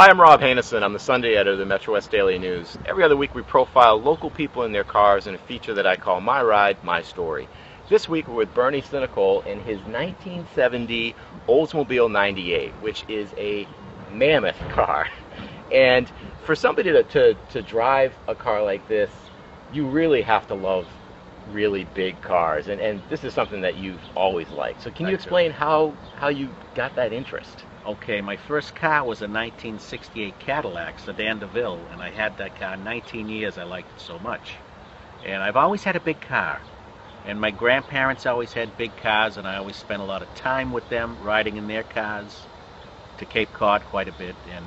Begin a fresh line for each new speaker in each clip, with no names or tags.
Hi, I'm Rob Hainison. I'm the Sunday editor of the Metro West Daily News. Every other week we profile local people in their cars in a feature that I call My Ride, My Story. This week we're with Bernie Sinicole in his 1970 Oldsmobile 98, which is a mammoth car. And for somebody to drive a car like this, you really have to love really big cars. And this is something that you've always liked. So can you explain how you got that interest?
Okay, my first car was a 1968 Cadillac Sedan DeVille, and I had that car 19 years. I liked it so much. And I've always had a big car. And my grandparents always had big cars, and I always spent a lot of time with them riding in their cars to Cape Cod quite a bit. And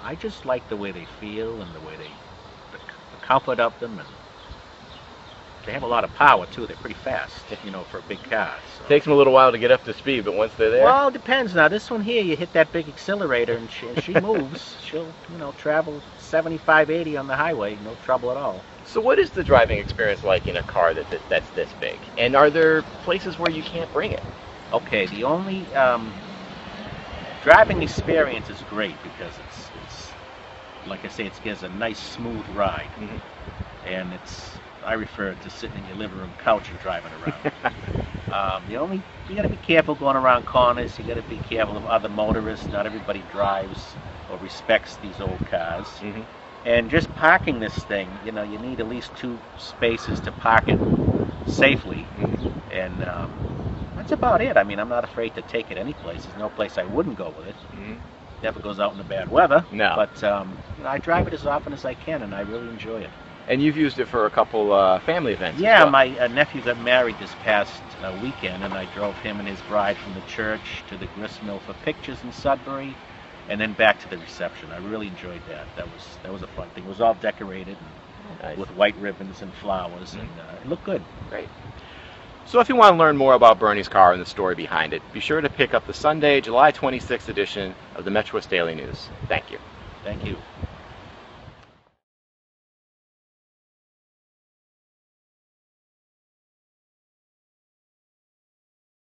I just like the way they feel and the way the comfort of them. And they have a lot of power, too. They're pretty fast, for a big car. So.
Takes them a little while to get up to speed, but once they're there...
Well, it depends. Now, this one here, you hit that big accelerator, and she moves. She'll, travel 75, 80 on the highway, no trouble at all.
So what is the driving experience like in a car that's this big? And are there places where you can't bring it?
Okay, the only driving experience is great because it's like I say, it gives a nice, smooth ride. Mm-hmm. And I refer to sitting in your living room couch and driving around. You got to be careful going around corners. You got to be careful of other motorists. Not everybody drives or respects these old cars. Mm-hmm. And just parking this thing, you need at least 2 spaces to park it safely. Mm-hmm. And that's about it. I mean, I'm not afraid to take it any place. There's no place I wouldn't go with it. Mm-hmm. Never goes out in the bad weather.
No.
But I drive it as often as I can, and I really enjoy it.
And you've used it for a couple family events.
Yeah,
well.
My nephew got married this past weekend, and I drove him and his bride from the church to the gristmill for pictures in Sudbury, and then back to the reception. I really enjoyed that. That was a fun thing. It was all decorated and with white ribbons and flowers, and it looked good.
Great. So if you want to learn more about Bernie's car and the story behind it, be sure to pick up the Sunday, July 26th edition of the Metro West Daily News. Thank you.
Thank you.